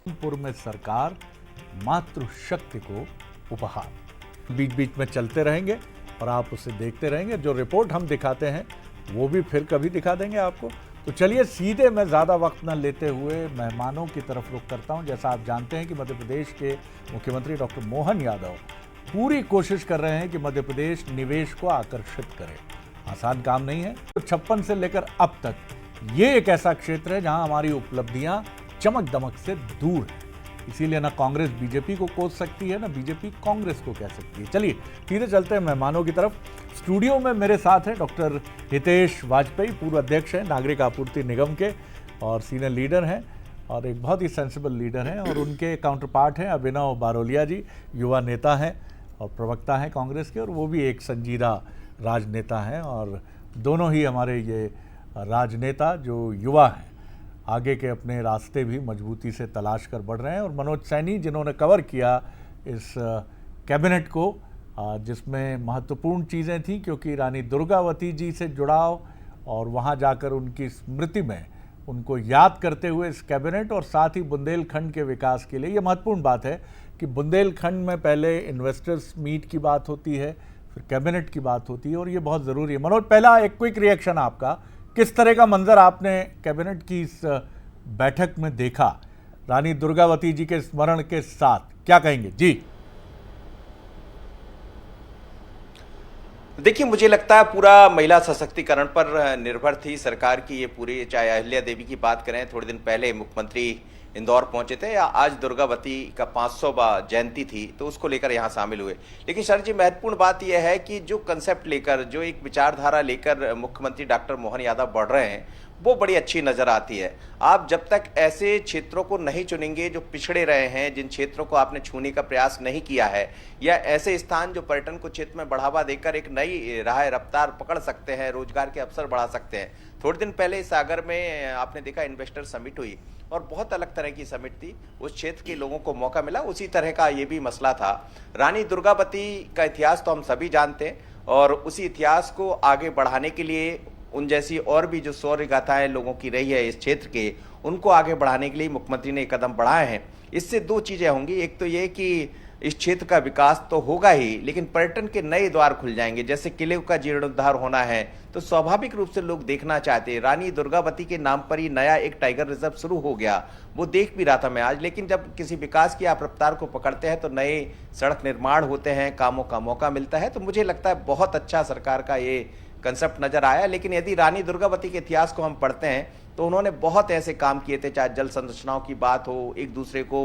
पूर्व में सरकार मातृशक्ति को उपहार। बीच बीच में चलते रहेंगे और आप उसे देखते रहेंगे। जो रिपोर्ट हम दिखाते हैं वो भी फिर कभी दिखा देंगे आपको। तो चलिए सीधे मैं ज़्यादा वक्त न लेते हुए मेहमानों की तरफ रुख करता हूं। जैसा आप जानते हैं कि मध्य प्रदेश के मुख्यमंत्री डॉक्टर मोहन यादव पूरी कोशिश कर रहे हैं कि मध्य प्रदेश निवेश को आकर्षित करे। आसान काम नहीं है। तो 56 से लेकर अब तक ये एक ऐसा क्षेत्र है जहां हमारी उपलब्धियां चमक दमक से दूर है। इसीलिए ना कांग्रेस बीजेपी को कोस सकती है, ना बीजेपी कांग्रेस को कह सकती है। चलिए सीधे चलते हैं मेहमानों की तरफ। स्टूडियो में मेरे साथ हैं डॉक्टर हितेश वाजपेयी, पूर्व अध्यक्ष हैं नागरिक आपूर्ति निगम के और सीनियर लीडर हैं और एक बहुत ही सेंसिबल लीडर हैं। और उनके काउंटर पार्ट हैं अभिनव बारोलिया जी, युवा नेता हैं और प्रवक्ता हैं कांग्रेस के, और वो भी एक संजीदा राजनेता हैं। और दोनों ही हमारे ये राजनेता जो युवा हैं आगे के अपने रास्ते भी मजबूती से तलाश कर बढ़ रहे हैं। और मनोज सैनी जिन्होंने कवर किया इस कैबिनेट को, जिसमें महत्वपूर्ण चीज़ें थीं क्योंकि रानी दुर्गावती जी से जुड़ाव और वहां जाकर उनकी स्मृति में उनको याद करते हुए इस कैबिनेट, और साथ ही बुंदेलखंड के विकास के लिए ये महत्वपूर्ण बात है कि बुंदेलखंड में पहले इन्वेस्टर्स मीट की बात होती है, फिर कैबिनेट की बात होती है, और ये बहुत ज़रूरी है। मनोज, पहला एक क्विक रिएक्शन आपका, किस तरह का मंजर आपने कैबिनेट की इस बैठक में देखा रानी दुर्गावती जी के स्मरण के साथ, क्या कहेंगे जी? देखिए, मुझे लगता है पूरा महिला सशक्तिकरण पर निर्भर थी सरकार की ये पूरी, चाहे अहिल्या देवी की बात करें, थोड़े दिन पहले मुख्यमंत्री इंदौर पहुंचे थे, या आज दुर्गावती का 500वां जयंती थी तो उसको लेकर यहाँ शामिल हुए। लेकिन सर जी, महत्वपूर्ण बात यह है कि जो कंसेप्ट लेकर, जो एक विचारधारा लेकर मुख्यमंत्री डॉक्टर मोहन यादव बढ़ रहे हैं वो बड़ी अच्छी नज़र आती है। आप जब तक ऐसे क्षेत्रों को नहीं चुनेंगे जो पिछड़े रहे हैं, जिन क्षेत्रों को आपने छूने का प्रयास नहीं किया है, या ऐसे स्थान जो पर्यटन को क्षेत्र में बढ़ावा देकर एक नई राह रफ्तार पकड़ सकते हैं, रोजगार के अवसर बढ़ा सकते हैं। थोड़े दिन पहले सागर में आपने देखा इन्वेस्टर समिट हुई और बहुत अलग तरह की समिट थी, उस क्षेत्र के लोगों को मौका मिला। उसी तरह का ये भी मसला था। रानी दुर्गावती का इतिहास तो हम सभी जानते हैं, और उसी इतिहास को आगे बढ़ाने के लिए उन जैसी और भी जो शौर्य गाथाएं लोगों की रही है इस क्षेत्र के, उनको आगे बढ़ाने के लिए मुख्यमंत्री ने कदम बढ़ाए हैं। इससे दो चीज़ें होंगी, एक तो ये कि इस क्षेत्र का विकास तो होगा ही, लेकिन पर्यटन के नए द्वार खुल जाएंगे। जैसे किले का जीर्णोद्धार होना है तो स्वाभाविक रूप से लोग देखना चाहते हैं। रानी दुर्गावती के नाम पर ही नया एक टाइगर रिजर्व शुरू हो गया, वो देख भी रहा था मैं आज। लेकिन जब किसी विकास की आप रफ्तार को पकड़ते हैं तो नए सड़क निर्माण होते हैं, कामों का मौका मिलता है। तो मुझे लगता है बहुत अच्छा सरकार का ये कंसेप्ट नजर आया। लेकिन यदि रानी दुर्गावती के इतिहास को हम पढ़ते हैं तो उन्होंने बहुत ऐसे काम किए थे, चाहे जल संरचनाओं की बात हो, एक दूसरे को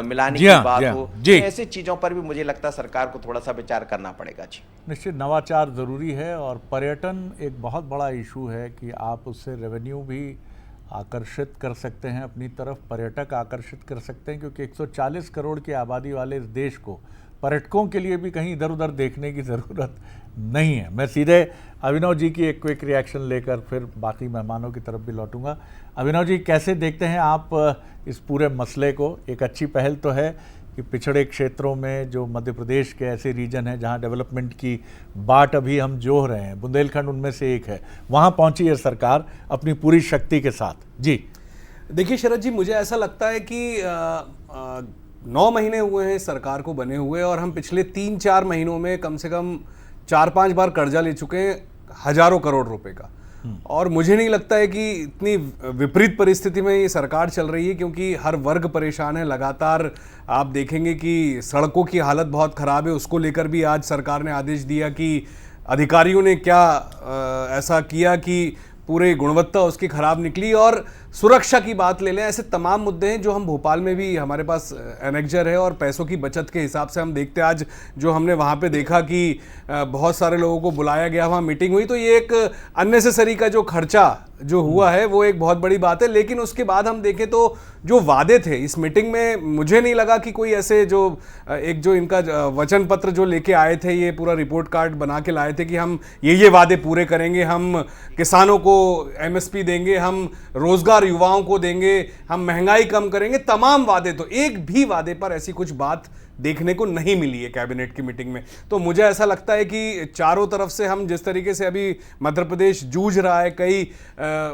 मिलाने की बात हो, तो ऐसी चीजों पर भी मुझे लगता है सरकार को थोड़ा सा विचार करना पड़ेगा जी। निश्चित नवाचार जरूरी है, और पर्यटन एक बहुत बड़ा इशू है कि आप उससे रेवेन्यू भी आकर्षित कर सकते हैं अपनी तरफ, पर्यटक आकर्षित कर सकते हैं, क्योंकि 140 करोड़ की आबादी वाले इस देश को पर्यटकों के लिए भी कहीं इधर उधर देखने की ज़रूरत नहीं है। मैं सीधे अभिनव जी की एक क्विक रिएक्शन लेकर फिर बाकी मेहमानों की तरफ भी लौटूंगा। अभिनव जी, कैसे देखते हैं आप इस पूरे मसले को? एक अच्छी पहल तो है कि पिछड़े क्षेत्रों में जो मध्य प्रदेश के ऐसे रीजन हैं जहां डेवलपमेंट की बाट अभी हम जोह रहे हैं, बुंदेलखंड उनमें से एक है, वहां पहुंची है सरकार अपनी पूरी शक्ति के साथ जी। देखिए शरद जी, मुझे ऐसा लगता है कि 9 महीने हुए हैं सरकार को बने हुए, और हम पिछले 3-4 महीनों में कम से कम 4-5 बार कर्जा ले चुके हैं हजारों करोड़ रुपए का। और मुझे नहीं लगता है कि इतनी विपरीत परिस्थिति में ये सरकार चल रही है, क्योंकि हर वर्ग परेशान है। लगातार आप देखेंगे कि सड़कों की हालत बहुत ख़राब है, उसको लेकर भी आज सरकार ने आदेश दिया कि अधिकारियों ने क्या ऐसा किया कि पूरे गुणवत्ता उसकी खराब निकली। और सुरक्षा की बात ले लें, ऐसे तमाम मुद्दे हैं जो हम भोपाल में भी, हमारे पास एनेक्जर है और पैसों की बचत के हिसाब से हम देखते हैं। आज जो हमने वहाँ पे देखा कि बहुत सारे लोगों को बुलाया गया, वहाँ मीटिंग हुई, तो ये एक अननेसेसरी का जो खर्चा जो हुआ है वो एक बहुत बड़ी बात है। लेकिन उसके बाद हम देखें तो जो वादे थे इस मीटिंग में, मुझे नहीं लगा कि कोई ऐसे जो एक जो इनका वचन पत्र जो लेके आए थे, ये पूरा रिपोर्ट कार्ड बना के लाए थे कि हम ये वादे पूरे करेंगे, हम किसानों को MSP देंगे, हम रोजगार युवाओं को देंगे, हम महंगाई कम करेंगे, तमाम वादे, तो एक भी वादे पर ऐसी कुछ बात देखने को नहीं मिली है कैबिनेट की मीटिंग में। तो मुझे ऐसा लगता है कि चारों तरफ से हम जिस तरीके से अभी मध्य प्रदेश जूझ रहा है, कई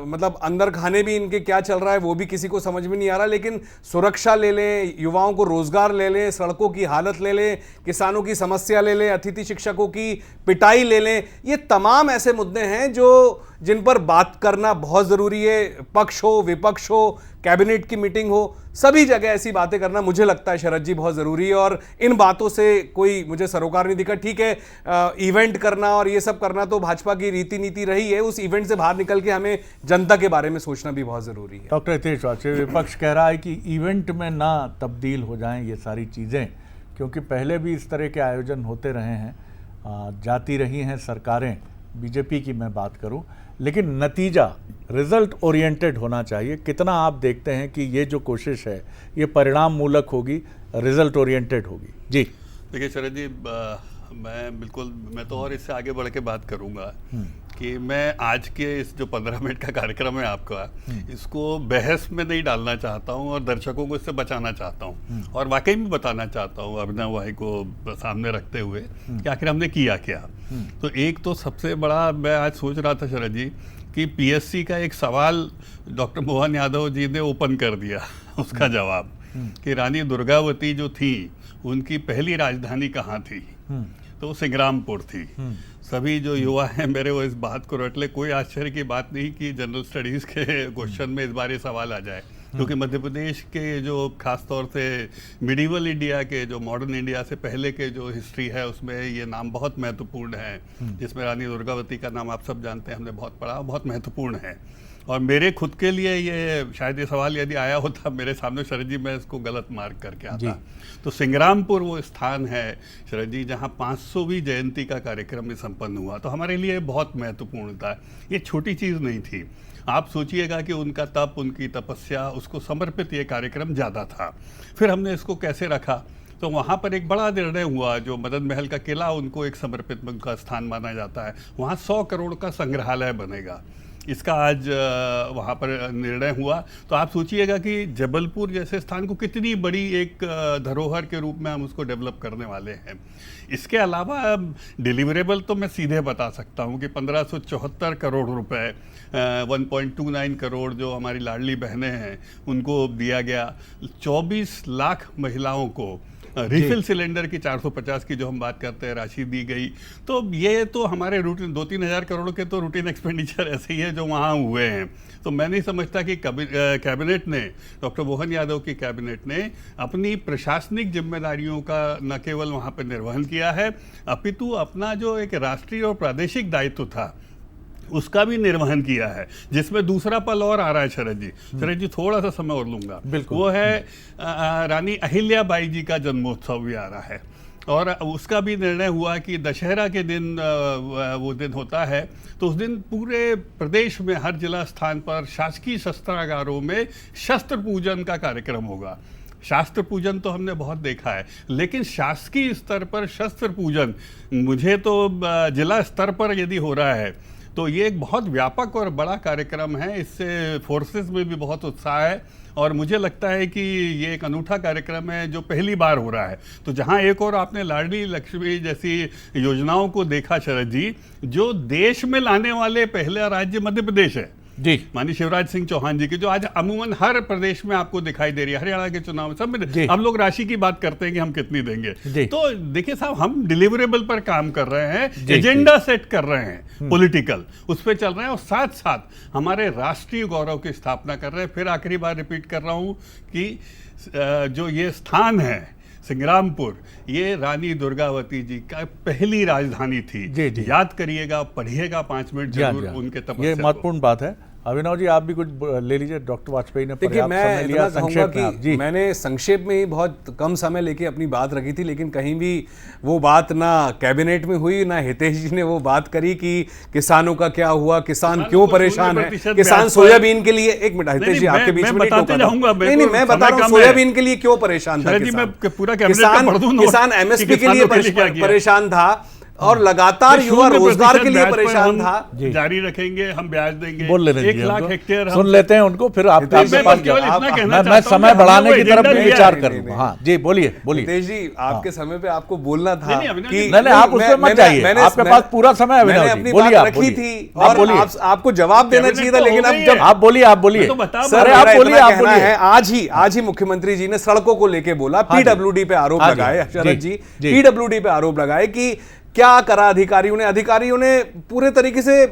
मतलब अंदर खाने भी इनके क्या चल रहा है वो भी किसी को समझ में नहीं आ रहा, लेकिन सुरक्षा ले लें, युवाओं को रोजगार ले लें, सड़कों की हालत ले लें, किसानों की समस्या ले लें, अतिथि शिक्षकों की पिटाई ले लें, ये तमाम ऐसे मुद्दे हैं जिन पर बात करना बहुत जरूरी है। पक्ष हो विपक्ष हो, कैबिनेट की मीटिंग हो, सभी जगह ऐसी बातें करना मुझे लगता है शरद जी बहुत जरूरी है। और इन बातों से कोई मुझे सरोकार नहीं दिखा। ठीक है, इवेंट करना और ये सब करना तो भाजपा की रीति नीति रही है, उस इवेंट से बाहर निकल के हमें जनता के बारे में सोचना भी बहुत जरूरी है। डॉक्टर हितेश वाजपेयी, विपक्ष कह रहा है कि इवेंट में ना तब्दील हो जाएं ये सारी चीज़ें, क्योंकि पहले भी इस तरह के आयोजन होते रहे हैं, जाती रही हैं सरकारें, बीजेपी की मैं बात करूं, लेकिन नतीजा रिजल्ट ओरिएंटेड होना चाहिए। कितना आप देखते हैं कि ये जो कोशिश है ये परिणाम मूलक होगी, रिजल्ट ओरिएंटेड होगी? जी देखिए शरद जी, मैं तो और इससे आगे बढ़ के बात करूंगा कि मैं आज के इस जो 15 मिनट का कार्यक्रम है आपका, इसको बहस में नहीं डालना चाहता हूं और दर्शकों को इससे बचाना चाहता हूं, और वाकई में बताना चाहता हूं अभिनव भाई को सामने रखते हुए कि आखिर हमने किया क्या। तो एक तो सबसे बड़ा, मैं आज सोच रहा था शरद जी कि पीएससी का एक सवाल डॉक्टर मोहन यादव जी ने ओपन कर दिया, उसका जवाब कि रानी दुर्गावती जो थी उनकी पहली राजधानी कहाँ थी, तो वो संग्रामपुर थी। सभी जो युवा हैं मेरे, वो इस बात को रट ले, कोई आश्चर्य की बात नहीं कि जनरल स्टडीज के क्वेश्चन में इस बार ये सवाल आ जाए, क्योंकि मध्य प्रदेश के जो खास तौर से मिडिवल इंडिया के, जो मॉडर्न इंडिया से पहले के जो हिस्ट्री है उसमें ये नाम बहुत महत्वपूर्ण है, जिसमें रानी दुर्गावती का नाम आप सब जानते हैं, हमने बहुत पढ़ा, बहुत महत्वपूर्ण है। और मेरे खुद के लिए ये शायद ये सवाल यदि आया होता मेरे सामने शरद जी, मैं इसको गलत मार्क करके आता। तो संग्रामपुर वो स्थान है शरद जी जहाँ 500वीं जयंती का कार्यक्रम संपन्न हुआ, तो हमारे लिए बहुत महत्वपूर्ण था। ये छोटी चीज़ नहीं थी। आप सोचिएगा कि उनका तप, उनकी तपस्या, उसको समर्पित ये कार्यक्रम ज़्यादा था। फिर हमने इसको कैसे रखा, तो वहाँ पर एक बड़ा निर्णय हुआ, जो मदन महल का किला उनको एक समर्पित उनका स्थान माना जाता है, वहाँ 100 करोड़ का संग्रहालय बनेगा। इसका आज वहाँ पर निर्णय हुआ। तो आप सोचिएगा कि जबलपुर जैसे स्थान को कितनी बड़ी एक धरोहर के रूप में हम उसको डेवलप करने वाले हैं। इसके अलावा डिलीवरेबल तो मैं सीधे बता सकता हूँ कि 1574 करोड़ रुपए, 1.29 करोड़ जो हमारी लाडली बहनें हैं उनको दिया गया, 24 लाख महिलाओं को रिफिल सिलेंडर की 450 की जो हम बात करते हैं राशि दी गई। तो ये तो हमारे रूटीन 2-3 हज़ार करोड़ के तो रूटीन एक्सपेंडिचर ऐसे ही है जो वहाँ हुए हैं। तो मैं नहीं समझता कि कैबिनेट ने, डॉक्टर मोहन यादव की कैबिनेट ने अपनी प्रशासनिक जिम्मेदारियों का न केवल वहाँ पर निर्वहन किया है, अपितु अपना जो एक राष्ट्रीय और प्रादेशिक दायित्व था उसका भी निर्वहन किया है, जिसमें दूसरा पल और आ रहा है शरद जी। शरद जी थोड़ा सा समय और लूंगा, वो है रानी अहिल्याबाई जी का जन्मोत्सव भी आ रहा है, और उसका भी निर्णय हुआ कि दशहरा के दिन वो दिन होता है, तो उस दिन पूरे प्रदेश में हर जिला स्थान पर शासकीय शस्त्रागारों में शस्त्र पूजन का कार्यक्रम होगा। शास्त्र पूजन तो हमने बहुत देखा है, लेकिन शासकीय स्तर पर शस्त्र पूजन, मुझे तो जिला स्तर पर यदि हो रहा है तो ये एक बहुत व्यापक और बड़ा कार्यक्रम है। इससे फोर्सेस में भी बहुत उत्साह है, और मुझे लगता है कि ये एक अनूठा कार्यक्रम है जो पहली बार हो रहा है। तो जहां एक और आपने लाडली लक्ष्मी जैसी योजनाओं को देखा शरद जी, जो देश में लाने वाले पहला राज्य मध्य प्रदेश है जी, माननीय शिवराज सिंह चौहान जी की, जो आज अमूमन हर प्रदेश में आपको दिखाई दे रही है। हरियाणा के चुनाव में सब में अब लोग राशि की बात करते हैं कि हम कितनी देंगे। तो देखिए साहब, हम डिलीवरेबल पर काम कर रहे हैं, एजेंडा सेट कर रहे हैं, पॉलिटिकल उस पर चल रहे हैं, और साथ साथ हमारे राष्ट्रीय गौरव की स्थापना कर रहे हैं। फिर आखिरी बार रिपीट कर रहा हूं कि जो ये स्थान है संग्रामपुर, ये रानी दुर्गावती जी का पहली राजधानी थी। याद करिएगा, पढ़िएगा 5 मिनट जरूर उनके तपस्या। ये महत्वपूर्ण बात है। अभिनव जी आप भी कुछ ले लीजिए, डॉक्टर वाजपेयी ने देखिए मैं इतना कहूँगा कि जी। मैंने संक्षेप में ही बहुत कम समय लेके अपनी बात रखी थी, लेकिन कहीं भी वो बात ना कैबिनेट में हुई, ना हितेश जी ने वो बात करी कि किसानों का क्या हुआ, किसान क्यों परेशान है, किसान सोयाबीन के लिए, एक मिनट हितेश जी आपके बीच में नहीं, मैं बता रहा हूँ सोयाबीन के लिए क्यों परेशान था किसान एमएसपी के लिए परेशान था, और लगातार युवा 0% रोजगार के लिए ब्याज पर परेशान हम था। जारी रखेंगे, हम ब्याज देंगे। बोल लेने 1 दीजिए लाख हमको। हेक्टेयर सुन लेते हैं उनको, फिर आप हितेश जी, आपके पास केवल इतना कहना मैं चाहता हूं समय कि बढ़ाने हमने की तरफ एजेंडा भी लिया विचार है। कर लूंगा। हाँ जी, बोलिए बोलिए। हितेश जी, आपके समय पे आपको बोलना था नहीं, अभिनव जी, नहीं, आप उसमें मत जाइए, आपके पास पूरा समय है अभिनव मैंने जी, अपनी बोलिए, बात आप रखी बोलिए। थी आप और बोलिए। आपको जवाब देना चाहिए था, लेकिन अब जब आप बोलिए, आप बोलिए। मैं तो बता सर, अरे आप मेरा बोलिए, इतना आप कहना बोलिए। है, आज ही मुख्यमंत्री जी ने सड़कों को लेके बोला, हाँ जी। पीडब्ल्यूडी पे आरोप हाँ जी, लगाए, जी, शरद जी जी। पीडब्ल्यूडी पे आरोप लगाए कि क्या करा अधिकारियों ने पूरे तरीके से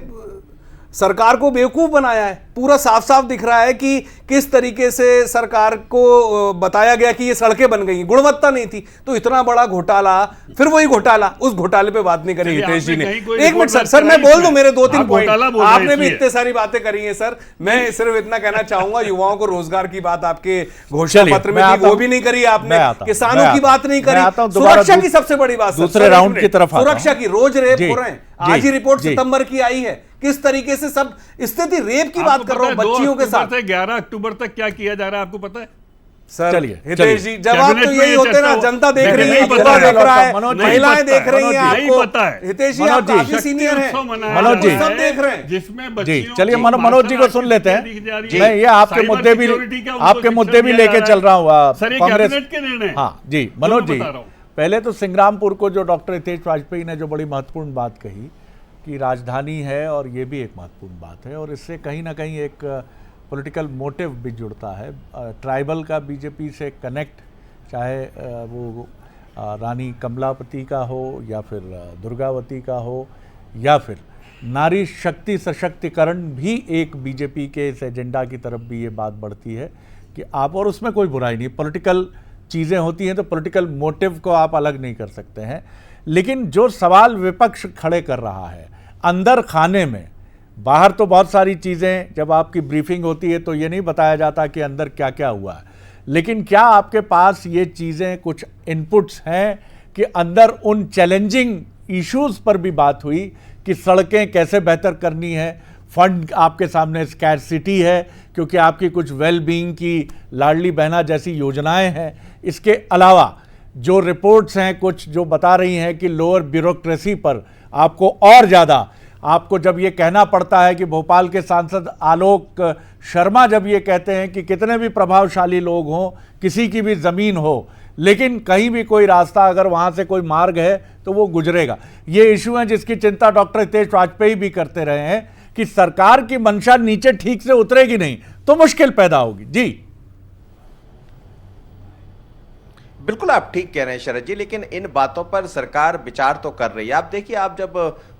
सरकार को बेवकूफ बनाया है। पूरा साफ साफ दिख रहा है कि किस तरीके से सरकार को बताया गया कि ये सड़कें बन गई, गुणवत्ता नहीं थी। तो इतना बड़ा घोटाला, फिर वही घोटाला, उस घोटाले पे बात नहीं करी चलिए, हितेश जी आपने ने। कहीं कोई एक मिनट रिपोर्ट सर, मैं कराई बोल दूं मेरे 2-3 आप घोटाला पॉइंट। बोल रहे हैं आपने भी इसलिए। इतने सारी बातें करी हैं सर, मैं सिर्फ इतना कहना चाहूंगा, युवाओं को रोजगार की बात आपके घोषणा पत्र में थी, वो भी नहीं करी आपने। किसानों की बात नहीं करी, सुरक्षा की सबसे बड़ी बात, दूसरे राउंड की तरफ सुरक्षा की, रोज रेप जी, हो रहे हैं। जी, आज ही रिपोर्ट जी। सितंबर की आई है, किस तरीके से सब स्थिति, रेप की बात कर रहा हूं बच्चियों के साथ। 11 अक्टूबर तक क्या किया जा रहा है आपको पता है? सर चलिए, हितेश जी, जवाब कैबिनेट तो में यही ये होते चर्चा ना, हो- जनता देख नहीं, रही है, नहीं युवा पता है, देख रहा है, मनोज जी, महिलाएं नहीं देख पता रही है, हैं नहीं आपको। पता है। हितेश जी, मनोज आप जी, काफी सीनियर हैं, मनोज जी, सब देख रहे हैं। जिसमें जी, बच्चियों चलिए को मनोज जी को सुन लेते हैं। मैं ये आपके साइबर मुद्दे भी सिक्योरिटी का उनको आपके मुद्दे भी शिक्षण दिया लेके जा चल रहा हूँ। सर, ये कांग्रेस कैबिनेट के निर्णय हैं। हाँ जी, मनोज जी, बता रहा हूं। पहले तो सिंग्रामपुर को जो डॉक्टर हितेश वाजपेयी ने जो बड़ी महत्वपूर्ण बात कही कि राजधानी है, और ये भी एक महत्वपूर्ण बात है, और इससे कहीं ना कहीं एक पॉलिटिकल मोटिव भी जुड़ता है। ट्राइबल का बीजेपी से कनेक्ट, चाहे वो रानी कमलापति का हो, या फिर दुर्गावती का हो, या फिर नारी शक्ति सशक्तिकरण, भी एक बीजेपी के इस एजेंडा की तरफ भी ये बात बढ़ती है कि आप, और उसमें कोई बुराई नहीं, पॉलिटिकल चीज़ें होती हैं तो पॉलिटिकल मोटिव को आप अलग नहीं कर सकते हैं। लेकिन जो सवाल विपक्ष खड़े कर रहा है अंदर खाने में, बाहर तो बहुत सारी चीज़ें, जब आपकी ब्रीफिंग होती है तो ये नहीं बताया जाता कि अंदर क्या क्या हुआ है, लेकिन क्या आपके पास ये चीज़ें, कुछ इनपुट्स हैं कि अंदर उन चैलेंजिंग इश्यूज़ पर भी बात हुई कि सड़कें कैसे बेहतर करनी है, फंड आपके सामने स्कैर्सिटी है क्योंकि आपकी कुछ वेल बीइंग की लाडली बहना जैसी योजनाएं हैं। इसके अलावा जो रिपोर्ट्स हैं कुछ जो बता रही हैं कि लोअर ब्यूरोक्रेसी पर आपको और ज़्यादा, आपको जब ये कहना पड़ता है कि भोपाल के सांसद आलोक शर्मा जब ये कहते हैं कि कितने भी प्रभावशाली लोग हों, किसी की भी ज़मीन हो, लेकिन कहीं भी कोई रास्ता, अगर वहाँ से कोई मार्ग है तो वो गुजरेगा। ये इशू है जिसकी चिंता डॉक्टर हितेश वाजपेयी भी करते रहे हैं कि सरकार की मंशा नीचे ठीक से उतरेगी नहीं तो मुश्किल पैदा होगी। जी बिल्कुल आप ठीक कह रहे हैं शरद जी, लेकिन इन बातों पर सरकार विचार तो कर रही है। आप देखिए, आप जब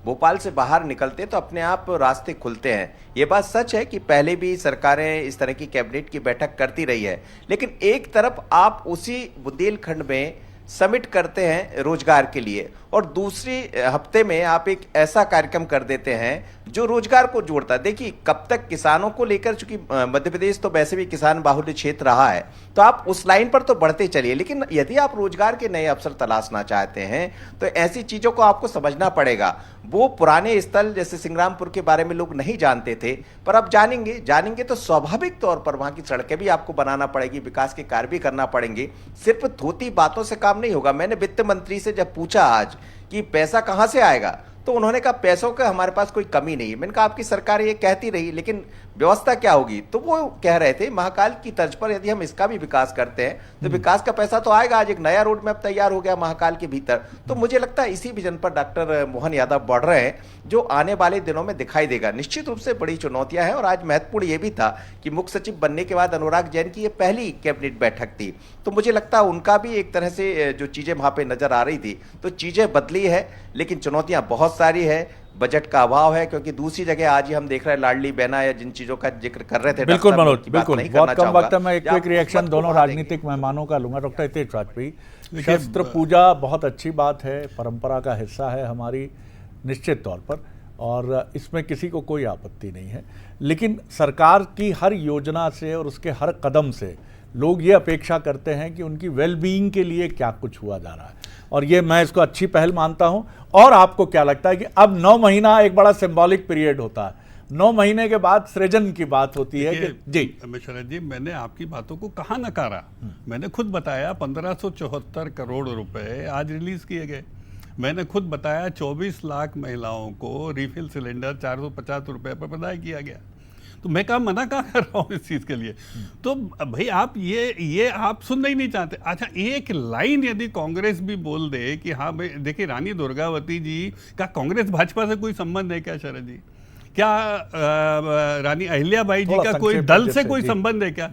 भोपाल से बाहर निकलते हैं तो अपने आप रास्ते खुलते हैं। ये बात सच है कि पहले भी सरकारें इस तरह की कैबिनेट की बैठक करती रही है, लेकिन एक तरफ आप उसी बुंदेलखंड में समिट करते हैं रोजगार के लिए, और दूसरी हफ्ते में आप एक ऐसा कार्यक्रम कर देते हैं जो रोजगार को जोड़ता है। देखिए, कब तक किसानों को लेकर, चूंकि मध्य प्रदेश तो वैसे भी किसान बाहुल्य क्षेत्र रहा है, तो आप उस लाइन पर तो बढ़ते चलिए, लेकिन यदि आप रोजगार के नए अवसर तलाशना चाहते हैं तो ऐसी चीजों को आपको समझना पड़ेगा। वो पुराने स्थल जैसे सिंग्रामपुर के बारे में लोग नहीं जानते थे, पर अब जानेंगे तो स्वाभाविक तौर पर वहां की सड़कें भी आपको बनाना पड़ेगी, विकास के कार्य भी करना पड़ेंगे। सिर्फ थोती बातों से काम नहीं होगा। मैंने वित्त मंत्री से जब पूछा आज कि पैसा कहां से आएगा, तो उन्होंने कहा पैसों का हमारे पास कोई कमी नहीं है। मैंने कहा आपकी सरकार ये कहती रही, लेकिन व्यवस्था क्या होगी? तो वो कह रहे थे महाकाल की तर्ज पर यदि हम इसका भी विकास करते हैं तो विकास का पैसा तो आएगा। आज एक नया रोड मैप तैयार हो गया महाकाल के भीतर। तो मुझे लगता है इसी विजन पर डॉक्टर मोहन यादव बढ़ रहे हैं, जो आने वाले दिनों में दिखाई देगा। निश्चित रूप से बड़ी चुनौतियां हैं, और आज महत्वपूर्ण ये भी था कि मुख्य सचिव बनने के बाद अनुराग जैन की ये पहली कैबिनेट बैठक थी, तो मुझे लगता है उनका भी एक तरह से जो चीजें वहां पे नजर आ रही थी, तो चीजें बदली है, लेकिन चुनौतियां बहुत सारी है। बजट का अभाव है, क्योंकि दूसरी जगह आज ही हम देख रहे हैं लाडली बहना या जिन चीजों का जिक्र कर रहे थे। बिल्कुल मनोज, की बात बिल्कुल नहीं बहुत करना कम चाहूंगा। वक्त है। मैं एक या क्विक रिएक्शन उस दोनों वक्त को राजनीतिक मेहमानों का लूंगा। डॉक्टर हितेश वाजपेयी, शस्त्र पूजा बहुत अच्छी बात है, परंपरा का हिस्सा है हमारी निश्चित तौर पर, और इसमें किसी को कोई आपत्ति नहीं है, लेकिन सरकार की हर योजना से और उसके हर कदम से लोग ये अपेक्षा करते हैं कि उनकी वेलबीइंग के लिए क्या कुछ हुआ जा रहा है, और ये मैं इसको अच्छी पहल मानता हूं। और आपको क्या लगता है कि अब 9 महीना एक बड़ा सिंबॉलिक पीरियड होता है, 9 महीने के बाद सृजन की बात होती है कि जी शरद जी, मैंने आपकी बातों को कहाँ नकारा। मैंने खुद बताया 1574 करोड़ रुपए आज रिलीज किए गए। मैंने खुद बताया 24 लाख महिलाओं को रिफिल सिलेंडर 450 रुपए पर प्रदान किया गया। तो मैं कहा मना कहाँ कर रहा हूँ इस चीज़ के लिए। तो भाई आप ये आप सुनना ही नहीं चाहते। अच्छा, एक लाइन यदि कांग्रेस भी बोल दे कि हाँ भाई देखिए रानी दुर्गावती जी का कांग्रेस भाजपा से कोई संबंध है क्या शरद जी? क्या रानी अहिल्याबाई जी का कोई दल से कोई संबंध है क्या?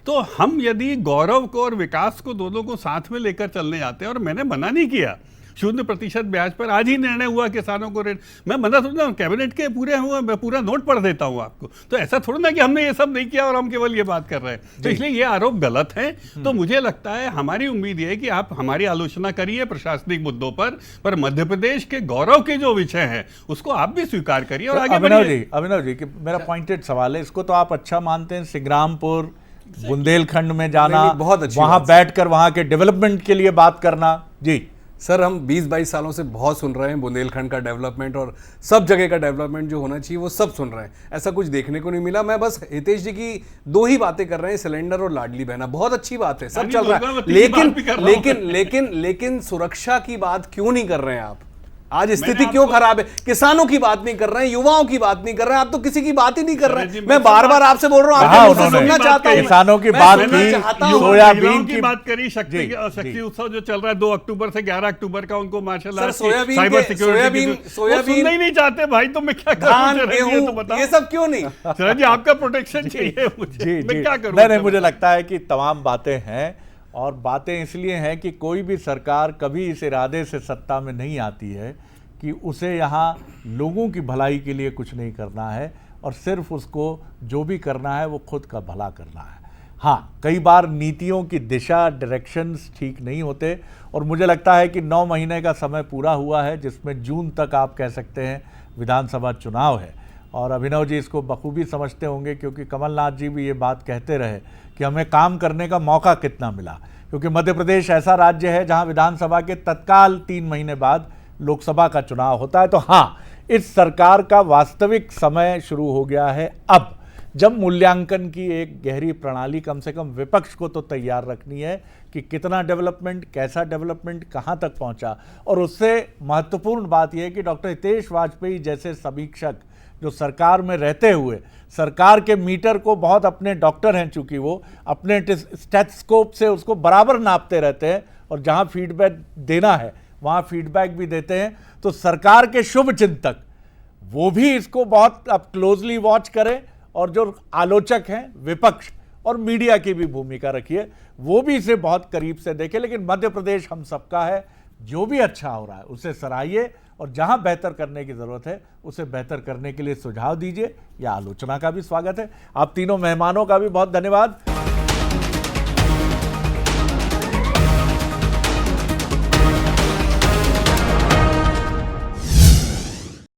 तो हम यदि गौरव को और विकास को दोनों को साथ में लेकर चलने जाते हैं, और मैंने मना नहीं किया 0% ब्याज पर आज ही निर्णय हुआ किसानों को रेट, मैं मना थोड़ा हूँ, कैबिनेट के पूरे हुए मैं पूरा नोट पढ़ देता हूँ आपको। तो ऐसा थोड़ा ना कि हमने ये सब नहीं किया और हम केवल ये बात कर रहे हैं। तो इसलिए ये आरोप गलत है। तो मुझे लगता है हमारी उम्मीद ये है कि आप हमारी आलोचना करिए प्रशासनिक मुद्दों पर मध्य प्रदेश के गौरव के जो विषय हैं उसको आप भी स्वीकार करिए और आगे बढ़िए। अभिनव जी, मेरा पॉइंटेड सवाल है, इसको तो आप अच्छा मानते हैं, सिंग्रामपुर बुंदेलखंड में जाना, बहुत अच्छी वहां बैठकर वहां के डेवलपमेंट के लिए बात करना। जी सर, हम 20-22 सालों से बहुत सुन रहे हैं बुंदेलखंड का डेवलपमेंट और सब जगह का डेवलपमेंट जो होना चाहिए वो सब सुन रहे हैं, ऐसा कुछ देखने को नहीं मिला। मैं बस हितेश जी की 2 ही बातें कर रहे हैं, सिलेंडर और लाडली बहना, बहुत अच्छी बात है, सब चल रहा है, लेकिन सुरक्षा की बात क्यों नहीं कर रहे हैं आप? आज स्थिति क्यों खराब है? किसानों की बात नहीं कर रहे हैं, युवाओं की बात नहीं कर रहे हैं, आप तो किसी की बात ही नहीं कर रहे हैं। मैं बार बार आपसे बोल रहा हूं, आपसे सुनना चाहता हूं। किसानों की बात की, सोयाबीन की बात करी, शक्ति उत्सव जो चल रहा है 2 अक्टूबर से 11 अक्टूबर का, उनको माशाल्लाह साइबर सिक्योरिटी सुनना ही नहीं चाहते भाई। तो मैं क्या करूं? ये सब क्यों नहीं? सर जी आपका प्रोटेक्शन चाहिए मुझे, मैं क्या करूं? नहीं, मुझे लगता है कि तमाम बातें हैं, और बातें इसलिए हैं कि कोई भी सरकार कभी इस इरादे से सत्ता में नहीं आती है कि उसे यहाँ लोगों की भलाई के लिए कुछ नहीं करना है, और सिर्फ उसको जो भी करना है वो खुद का भला करना है। हाँ, कई बार नीतियों की दिशा, डायरेक्शंस ठीक नहीं होते, और मुझे लगता है कि 9 महीने का समय पूरा हुआ है, जिसमें जून तक आप कह सकते हैं विधानसभा चुनाव है। और अभिनव जी इसको बखूबी समझते होंगे, क्योंकि कमलनाथ जी भी ये बात कहते रहे कि हमें काम करने का मौका कितना मिला, क्योंकि मध्य प्रदेश ऐसा राज्य है जहां विधानसभा के तत्काल 3 महीने बाद लोकसभा का चुनाव होता है। तो हाँ, इस सरकार का वास्तविक समय शुरू हो गया है अब, जब मूल्यांकन की एक गहरी प्रणाली कम से कम विपक्ष को तो तैयार रखनी है कि कितना डेवलपमेंट, कैसा डेवलपमेंट, कहाँ तक पहुँचा। और उससे महत्वपूर्ण बात यह है कि डॉक्टर हितेश वाजपेयी जैसे समीक्षक जो सरकार में रहते हुए सरकार के मीटर को, बहुत अपने डॉक्टर हैं चूंकि वो अपने स्टेथोस्कोप से उसको बराबर नापते रहते हैं, और जहां फीडबैक देना है वहां फीडबैक भी देते हैं, तो सरकार के शुभ चिंतक वो भी इसको बहुत अब क्लोजली वॉच करें, और जो आलोचक हैं विपक्ष और मीडिया की भी भूमिका रखिए, वो भी इसे बहुत करीब से देखें। लेकिन मध्य प्रदेश हम सबका है, जो भी अच्छा हो रहा है उसे सराहिए, और जहां बेहतर करने की जरूरत है उसे बेहतर करने के लिए सुझाव दीजिए या आलोचना का भी स्वागत है। आप तीनों मेहमानों का भी बहुत धन्यवाद।